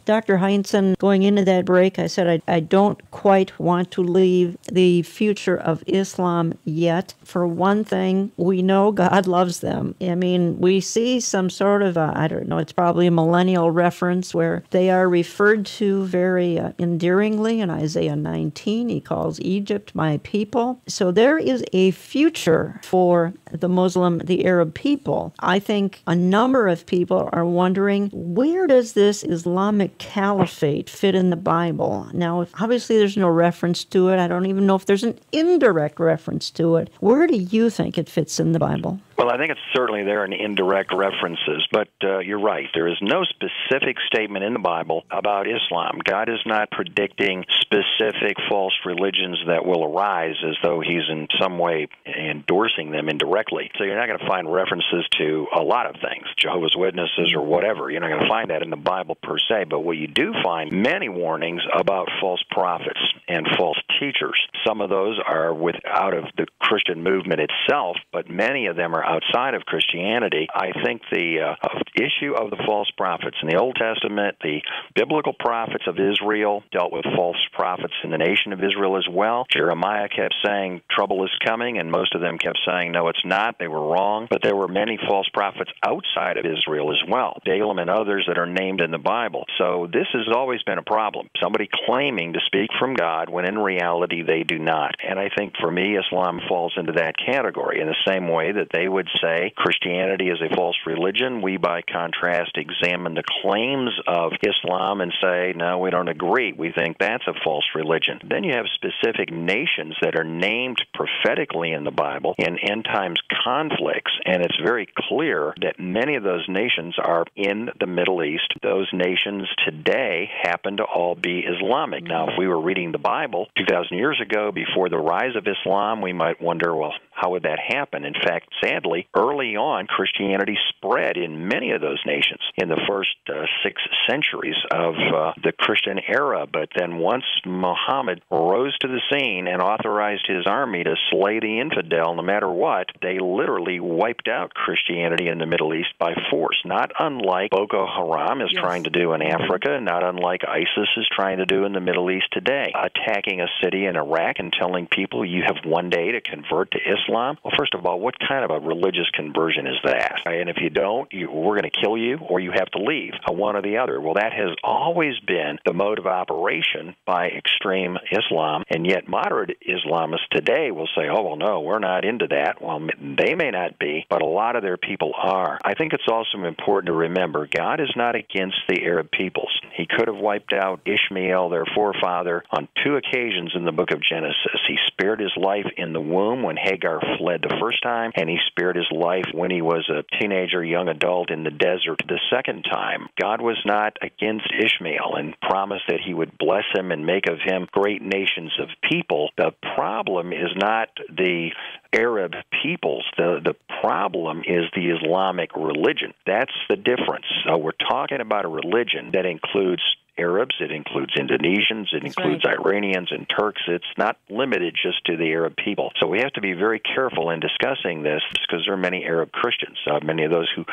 Dr. Heinzen, going into that break, I said I don't quite want to leave the future of Islam yet. For one thing, we know God loves them. I mean, we see some sort of, I don't know, it's probably a millennial reference where they are referred to very endearingly in Isaiah 19. He calls Egypt my people. So there is a future for the Muslim, the Arab people. I think a number of people are wondering, where does this Islamic caliphate fit in the Bible? Now, obviously there's no reference to it. I don't even know if there's an indirect reference to it. Where do you think it fits in the Bible? Well, I think it's certainly there in indirect references, but you're right. There is no specific statement in the Bible about Islam. God is not predicting specific false religions that will arise as though he's in some way endorsing them indirectly. So you're not going to find references to a lot of things, Jehovah's Witnesses or whatever. You're not going to find that in the Bible per se, but what you do find many warnings about false prophets and false teachers. Some of those are out of the Christian movement itself, but many of them are outside of Christianity. I think the issue of the false prophets in the Old Testament, the biblical prophets of Israel dealt with false prophets in the nation of Israel as well. Jeremiah kept saying trouble is coming, and most of them kept saying no, it's not. They were wrong. But there were many false prophets outside of Israel as well, Balaam and others that are named in the Bible. So this has always been a problem. Somebody claiming to speak from God when in reality they do not. And I think for me, Islam falls into that category in the same way that they would say Christianity is a false religion. We, by contrast, examine the claims of Islam and say, no, we don't agree. We think that's a false religion. Then you have specific nations that are named prophetically in the Bible in end times conflicts, and it's very clear that many of those nations are in the Middle East. Those nations today happen to all be Islamic. Now, if we were reading the Bible 2,000 years ago before the rise of Islam, we might wonder, well, how would that happen? In fact, sadly, early on, Christianity spread in many of those nations in the first 6 centuries of the Christian era. But then once Muhammad rose to the scene and authorized his army to slay the infidel no matter what, they literally wiped out Christianity in the Middle East by force, not unlike Boko Haram is trying to do in Africa, not unlike ISIS is trying to do in the Middle East today, attacking a city in Iraq and telling people you have one day to convert to Islam. Well, first of all, what kind of a religious conversion is that? And if you don't, we're going to kill you or you have to leave, one or the other. Well, that has always been the mode of operation by extreme Islam, and yet moderate Islamists today will say, oh, well, no, we're not into that. Well, they may not be, but a lot of their people are. I think it's also important to remember God is not against the Arab peoples. He could have wiped out Ishmael, their forefather, on 2 occasions in the book of Genesis. He spared his life in the womb when Hagar fled the first time, and he spared his life when he was a teenager, young adult in the desert the second time. God was not against Ishmael and promised that he would bless him and make of him great nations of people. The problem is not the Arab peoples. The problem is the Islamic religion. That's the difference. So we're talking about a religion that includes Arabs, it includes Indonesians, it includes Iranians and Turks. It's not limited just to the Arab people. So we have to be very careful in discussing this because there are many Arab Christians. Many of those who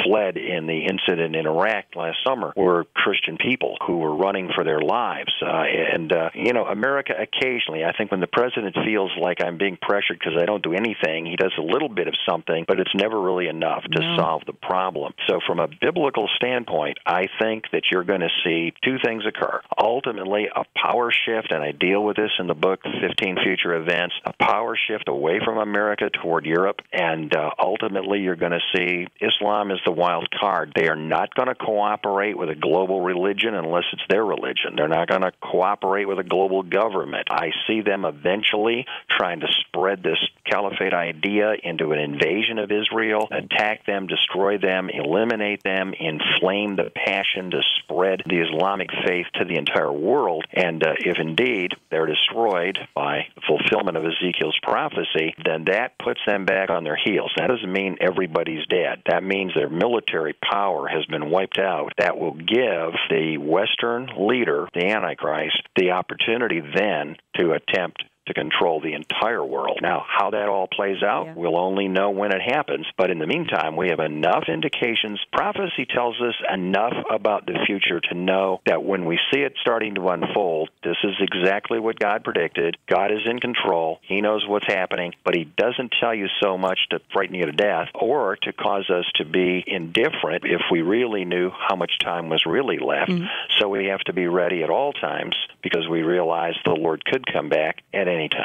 fled in the incident in Iraq last summer were Christian people who were running for their lives. America occasionally, I think when the president feels like I'm being pressured because I don't do anything, he does a little bit of something, but it's never really enough to solve the problem. So from a biblical standpoint, I think that you're going to see 2 things occur. Ultimately, a power shift, and I deal with this in the book, 15 Future Events, a power shift away from America toward Europe, and ultimately you're going to see Islam as the wild card. They are not going to cooperate with a global religion unless it's their religion. They're not going to cooperate with a global government. I see them eventually trying to spread this caliphate idea into an invasion of Israel, attack them, destroy them, eliminate them, inflame the passion to spread the Islamic faith to the entire world. And if indeed they're destroyed by the fulfillment of Ezekiel's prophecy, then that puts them back on their heels. That doesn't mean everybody's dead. That means their military power has been wiped out. That will give the Western leader, the Antichrist, the opportunity then to attempt to control the entire world. Now, how that all plays out, we'll only know when it happens. But in the meantime, we have enough indications. Prophecy tells us enough about the future to know that when we see it starting to unfold, this is exactly what God predicted. God is in control. He knows what's happening, but He doesn't tell you so much to frighten you to death or to cause us to be indifferent if we really knew how much time was really left. So we have to be ready at all times because we realize the Lord could come back at any time.